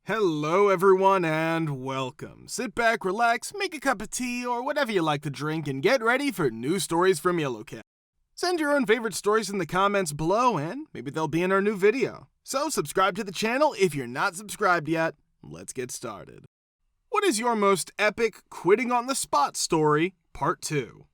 Hello everyone and welcome. Sit back, relax, make a cup of tea or whatever you like to drink and get ready for new stories from Yellowcat. Send your own favorite stories in the comments below and maybe they'll be in our new video. So subscribe to the channel if you're not subscribed yet. Let's get started. What is your most epic quitting on the spot story, part 2?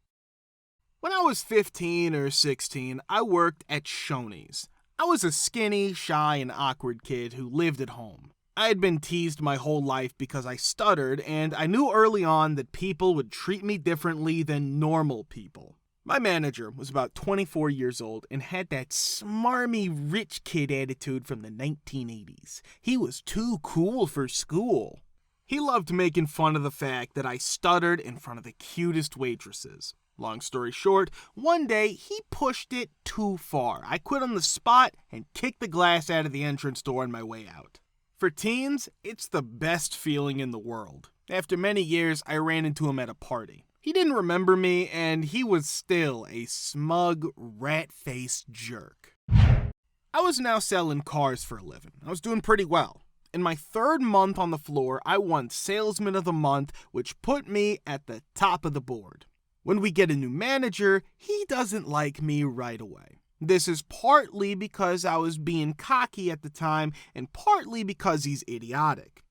When I was 15 or 16, I worked at Shoney's. I was a skinny, shy, and awkward kid who lived at home. I had been teased my whole life because I stuttered, and I knew early on that people would treat me differently than normal people. My manager was about 24 years old and had that smarmy rich kid attitude from the 1980s. He was too cool for school. He loved making fun of the fact that I stuttered in front of the cutest waitresses. Long story short, one day he pushed it too far. I quit on the spot and kicked the glass out of the entrance door on my way out. For teens, it's the best feeling in the world. After many years, I ran into him at a party. He didn't remember me, and he was still a smug, rat-faced jerk. I was now selling cars for a living. I was doing pretty well. In my third month on the floor, I won Salesman of the Month, which put me at the top of the board. When we get a new manager, he doesn't like me right away. This is partly because I was being cocky at the time and partly because he's idiotic.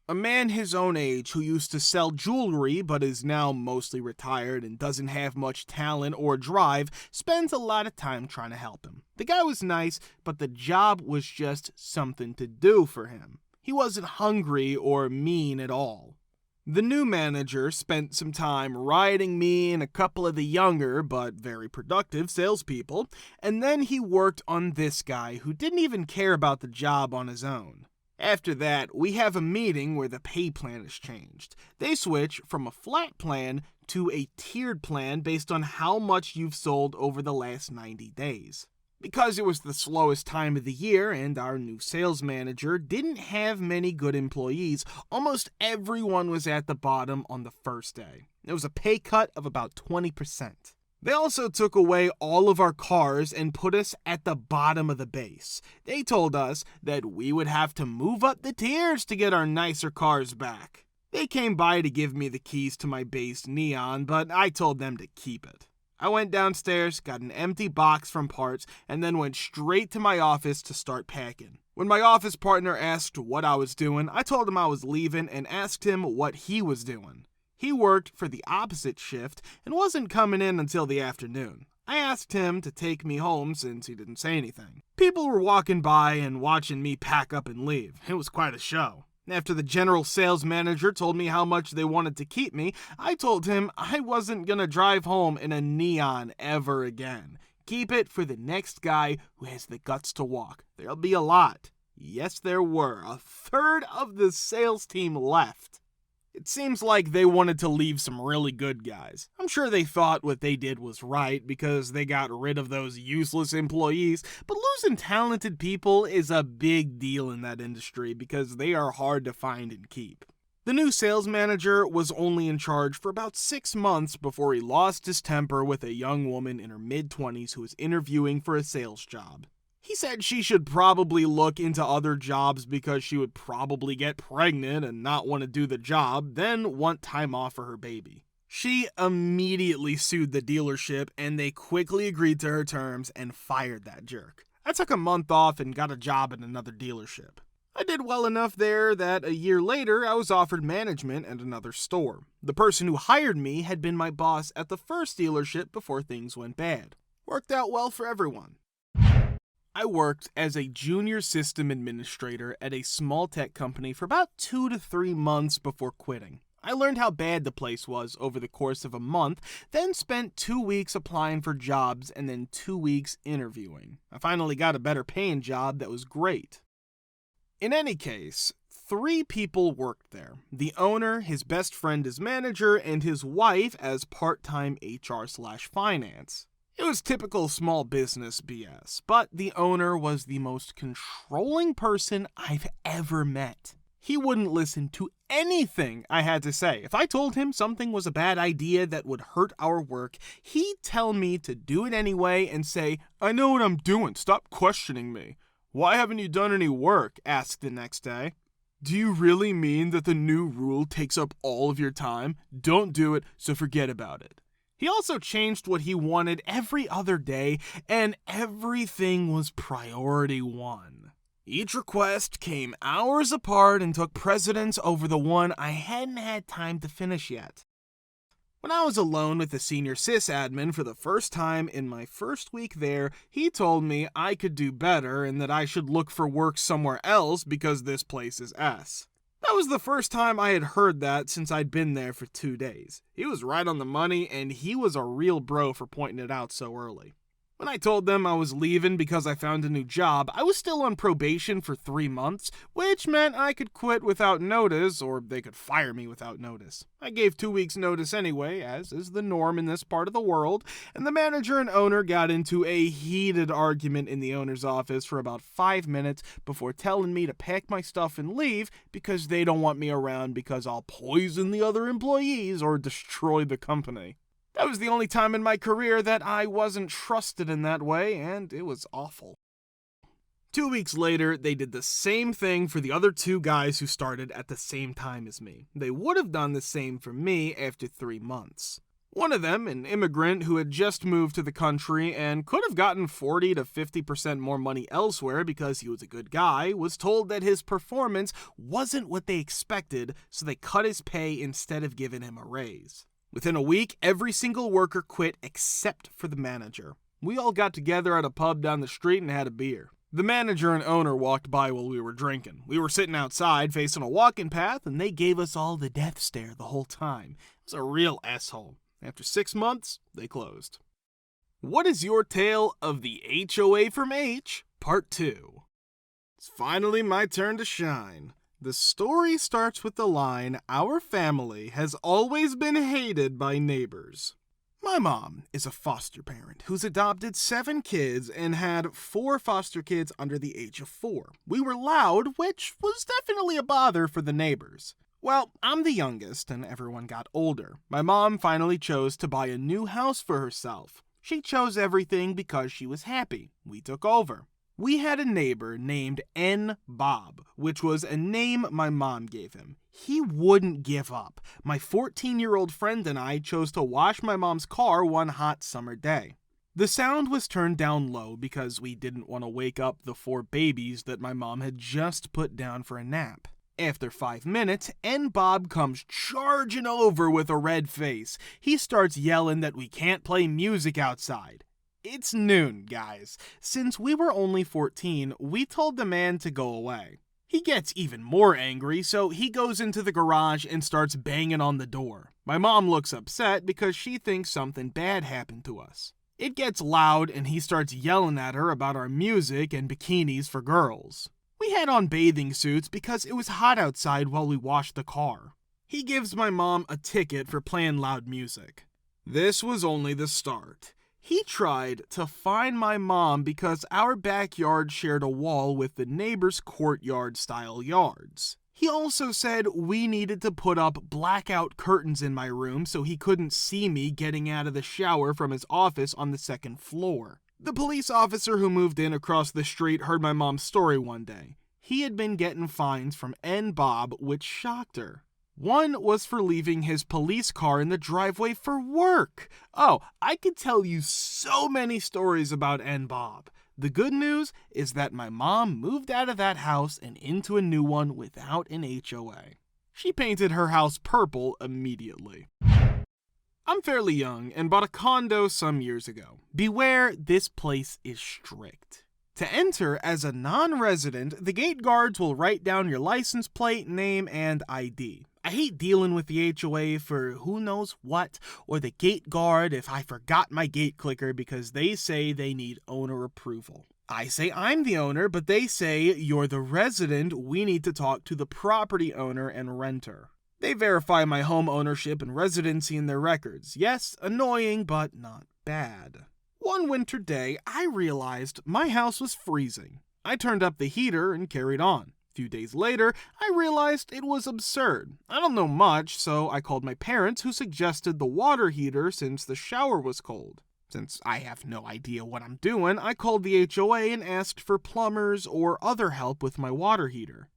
A man his own age who used to sell jewelry but is now mostly retired and doesn't have much talent or drive spends a lot of time trying to help him. The guy was nice, but the job was just something to do for him. He wasn't hungry or mean at all. The new manager spent some time riding me and a couple of the younger, but very productive salespeople, and then he worked on this guy who didn't even care about the job on his own. After that, we have a meeting where the pay plan is changed. They switch from a flat plan to a tiered plan based on how much you've sold over the last 90 days. Because it was the slowest time of the year and our new sales manager didn't have many good employees, almost everyone was at the bottom on the first day. It was a pay cut of about 20%. They also took away all of our cars and put us at the bottom of the base. They told us that we would have to move up the tiers to get our nicer cars back. They came by to give me the keys to my base Neon, but I told them to keep it. I went downstairs, got an empty box from parts, and then went straight to my office to start packing. When my office partner asked what I was doing, I told him I was leaving and asked him what he was doing. He worked for the opposite shift and wasn't coming in until the afternoon. I asked him to take me home since he didn't say anything. People were walking by and watching me pack up and leave. It was quite a show. After the general sales manager told me how much they wanted to keep me, I told him I wasn't going to drive home in a Neon ever again. Keep it for the next guy who has the guts to walk. There'll be a lot. Yes, there were. A third of the sales team left. It seems like they wanted to leave some really good guys. I'm sure they thought what they did was right because they got rid of those useless employees, but losing talented people is a big deal in that industry because they are hard to find and keep. The new sales manager was only in charge for about 6 months before he lost his temper with a young woman in her mid-20s who was interviewing for a sales job. He said she should probably look into other jobs because she would probably get pregnant and not want to do the job, then want time off for her baby. She immediately sued the dealership and they quickly agreed to her terms and fired that jerk. I took a month off and got a job at another dealership. I did well enough there that a year later I was offered management at another store. The person who hired me had been my boss at the first dealership before things went bad. Worked out well for everyone. I worked as a junior system administrator at a small tech company for about 2 to 3 months before quitting. I learned how bad the place was over the course of a month, then spent 2 weeks applying for jobs and then 2 weeks interviewing. I finally got a better paying job that was great. In any case, 3 people worked there. The owner, his best friend as manager, and his wife as part-time HR/finance. It was typical small business BS, but the owner was the most controlling person I've ever met. He wouldn't listen to anything I had to say. If I told him something was a bad idea that would hurt our work, he'd tell me to do it anyway and say, "I know what I'm doing, stop questioning me." "Why haven't you done any work?" asked the next day. Do you really mean that the new rule takes up all of your time? Don't do it, so forget about it. He also changed what he wanted every other day, and everything was priority one. Each request came hours apart and took precedence over the one I hadn't had time to finish yet. When I was alone with the senior sysadmin for the first time in my first week there, he told me I could do better and that I should look for work somewhere else because this place is S. That was the first time I had heard that since I'd been there for 2 days. He was right on the money, and he was a real bro for pointing it out so early. When I told them I was leaving because I found a new job, I was still on probation for 3 months, which meant I could quit without notice, or they could fire me without notice. I gave 2 weeks notice anyway, as is the norm in this part of the world, and the manager and owner got into a heated argument in the owner's office for about 5 minutes before telling me to pack my stuff and leave because they don't want me around because I'll poison the other employees or destroy the company. That was the only time in my career that I wasn't trusted in that way, and it was awful. 2 weeks later, they did the same thing for the other 2 guys who started at the same time as me. They would have done the same for me after 3 months. One of them, an immigrant who had just moved to the country and could have gotten 40 to 50% more money elsewhere because he was a good guy, was told that his performance wasn't what they expected, so they cut his pay instead of giving him a raise. Within a week, every single worker quit except for the manager. We all got together at a pub down the street and had a beer. The manager and owner walked by while we were drinking. We were sitting outside facing a walking path, and they gave us all the death stare the whole time. It was a real asshole. After 6 months, they closed. What is your tale of the HOA from H, Part 2? It's finally my turn to shine. The story starts with the line, "Our family has always been hated by neighbors." My mom is a foster parent who's adopted 7 kids and had 4 foster kids under the age of 4. We were loud, which was definitely a bother for the neighbors. Well, I'm the youngest and everyone got older. My mom finally chose to buy a new house for herself. She chose everything because she was happy. We took over. We had a neighbor named N. Bob, which was a name my mom gave him. He wouldn't give up. My 14-year-old friend and I chose to wash my mom's car one hot summer day. The sound was turned down low because we didn't want to wake up the 4 babies that my mom had just put down for a nap. After 5 minutes, N. Bob comes charging over with a red face. He starts yelling that we can't play music outside. It's noon, guys. Since we were only 14, we told the man to go away. He gets even more angry, so he goes into the garage and starts banging on the door. My mom looks upset because she thinks something bad happened to us. It gets loud and he starts yelling at her about our music and bikinis for girls. We had on bathing suits because it was hot outside while we washed the car. He gives my mom a ticket for playing loud music. This was only the start. He tried to fine my mom because our backyard shared a wall with the neighbor's courtyard-style yards. He also said we needed to put up blackout curtains in my room so he couldn't see me getting out of the shower from his office on the 2nd floor. The police officer who moved in across the street heard my mom's story one day. He had been getting fines from N. Bob, which shocked her. One was for leaving his police car in the driveway for work. Oh, I could tell you so many stories about N. Bob. The good news is that my mom moved out of that house and into a new one without an HOA. She painted her house purple immediately. I'm fairly young and bought a condo some years ago. Beware, this place is strict. To enter as a non-resident, the gate guards will write down your license plate, name, and ID. I hate dealing with the HOA for who knows what, or the gate guard if I forgot my gate clicker because they say they need owner approval. I say I'm the owner, but they say you're the resident, we need to talk to the property owner and renter. They verify my home ownership and residency in their records. Yes, annoying, but not bad. One winter day, I realized my house was freezing. I turned up the heater and carried on. A few days later, I realized it was absurd. I don't know much, so I called my parents who suggested the water heater since the shower was cold. Since I have no idea what I'm doing, I called the HOA and asked for plumbers or other help with my water heater.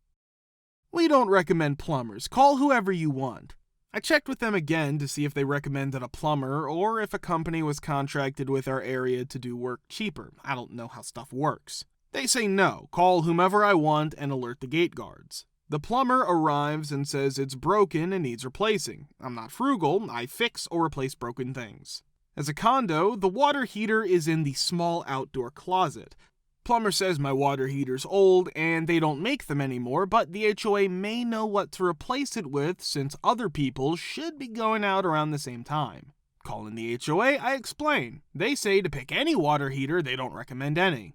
We don't recommend plumbers. Call whoever you want. I checked with them again to see if they recommended a plumber or if a company was contracted with our area to do work cheaper. I don't know how stuff works. They say no, call whomever I want and alert the gate guards. The plumber arrives and says it's broken and needs replacing. I'm not frugal, I fix or replace broken things. As a condo, the water heater is in the small outdoor closet. Plumber says my water heater's old and they don't make them anymore, but the HOA may know what to replace it with since other people should be going out around the same time. Calling the HOA, I explain. They say to pick any water heater, they don't recommend any.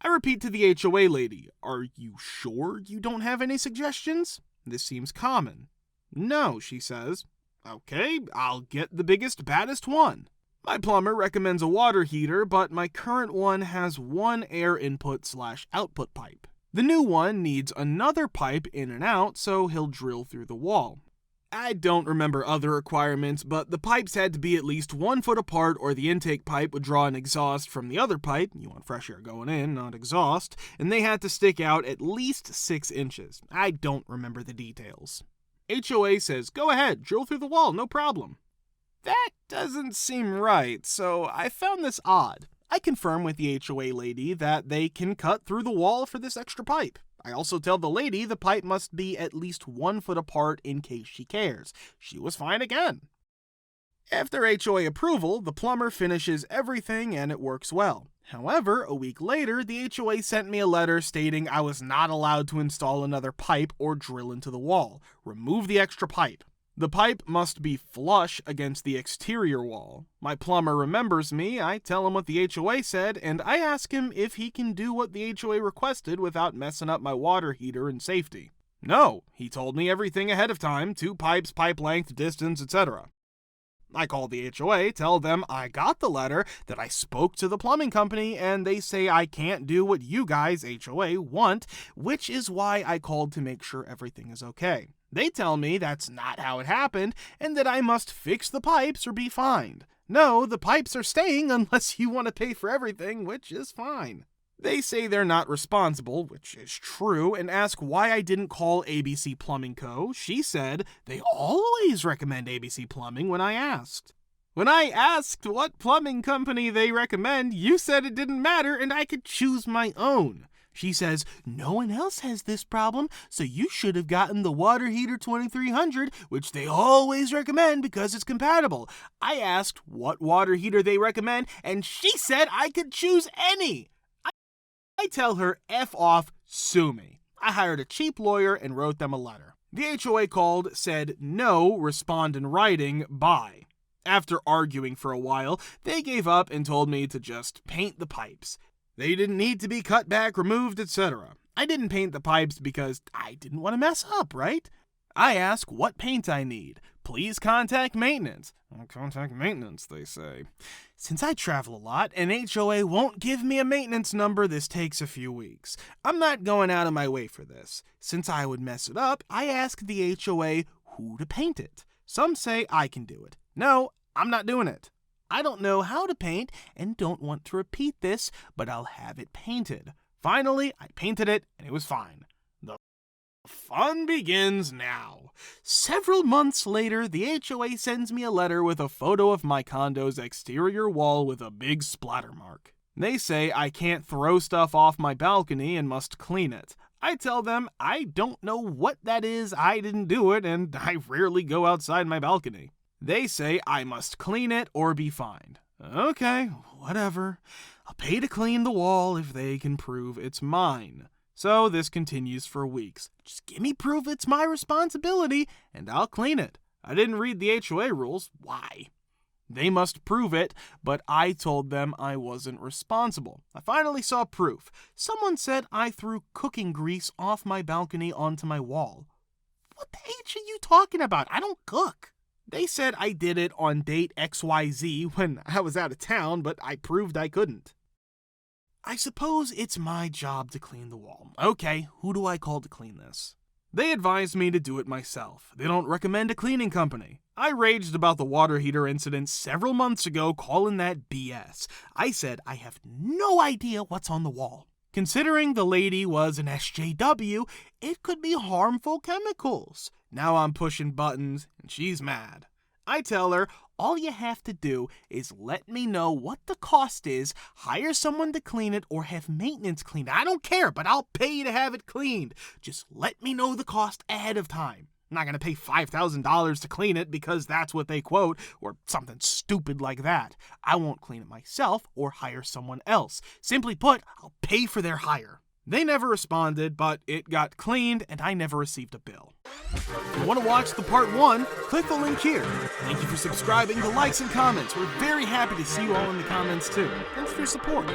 I repeat to the HOA lady, are you sure you don't have any suggestions? This seems common. No, she says. Okay, I'll get the biggest, baddest one. My plumber recommends a water heater, but my current one has one air input/output pipe. The new one needs another pipe in and out, so he'll drill through the wall. I don't remember other requirements, but the pipes had to be at least 1 foot apart or the intake pipe would draw an exhaust from the other pipe, you want fresh air going in, not exhaust, and they had to stick out at least 6 inches. I don't remember the details. HOA says, go ahead, drill through the wall, no problem. That doesn't seem right, so I found this odd. I confirm with the HOA lady that they can cut through the wall for this extra pipe. I also tell the lady the pipe must be at least 1 foot apart in case she cares. She was fine again. After HOA approval, the plumber finishes everything and it works well. However, a week later, the HOA sent me a letter stating I was not allowed to install another pipe or drill into the wall. Remove the extra pipe. The pipe must be flush against the exterior wall. My plumber remembers me, I tell him what the HOA said, and I ask him if he can do what the HOA requested without messing up my water heater and safety. No, he told me everything ahead of time, 2 pipes, pipe length, distance, etc. I call the HOA, tell them I got the letter, that I spoke to the plumbing company, and they say I can't do what you guys, HOA, want, which is why I called to make sure everything is okay. They tell me that's not how it happened, and that I must fix the pipes or be fined. No, the pipes are staying unless you want to pay for everything, which is fine. They say they're not responsible, which is true, and ask why I didn't call ABC Plumbing Co. She said they always recommend ABC Plumbing when I asked. When I asked what plumbing company they recommend, you said it didn't matter and I could choose my own. She says, no one else has this problem, so you should have gotten the Water Heater 2300, which they always recommend because it's compatible. I asked what water heater they recommend, and she said I could choose any. I tell her, F off, sue me. I hired a cheap lawyer and wrote them a letter. The HOA called, said no, respond in writing, bye. After arguing for a while, they gave up and told me to just paint the pipes. They didn't need to be cut back, removed, etc. I didn't paint the pipes because I didn't want to mess up, right? I ask what paint I need. Please contact maintenance. Contact maintenance, they say. Since I travel a lot and HOA won't give me a maintenance number, this takes a few weeks. I'm not going out of my way for this. Since I would mess it up, I ask the HOA who to paint it. Some say I can do it. No, I'm not doing it. I don't know how to paint and don't want to repeat this, but I'll have it painted. Finally, I painted it and it was fine. The fun begins now. Several months later, the HOA sends me a letter with a photo of my condo's exterior wall with a big splatter mark. They say I can't throw stuff off my balcony and must clean it. I tell them I don't know what that is, I didn't do it, and I rarely go outside my balcony. They say I must clean it or be fined. Okay, whatever. I'll pay to clean the wall if they can prove it's mine. So this continues for weeks. Just give me proof it's my responsibility and I'll clean it. I didn't read the HOA rules. Why? They must prove it, but I told them I wasn't responsible. I finally saw proof. Someone said I threw cooking grease off my balcony onto my wall. What the H are you talking about? I don't cook. They said I did it on date XYZ when I was out of town, but I proved I couldn't. I suppose it's my job to clean the wall. Okay, who do I call to clean this? They advised me to do it myself. They don't recommend a cleaning company. I raged about the water heater incident several months ago, calling that BS. I said I have no idea what's on the wall. Considering the lady was an SJW, it could be harmful chemicals. Now I'm pushing buttons, and she's mad. I tell her, all you have to do is let me know what the cost is, hire someone to clean it, or have maintenance cleaned. I don't care, but I'll pay you to have it cleaned. Just let me know the cost ahead of time. I'm not going to pay $5,000 to clean it because that's what they quote, or something stupid like that. I won't clean it myself or hire someone else. Simply put, I'll pay for their hire. They never responded, but it got cleaned and I never received a bill. If you want to watch the part 1, click the link here. Thank you for subscribing, the likes and comments. We're very happy to see you all in the comments too. Thanks for your support.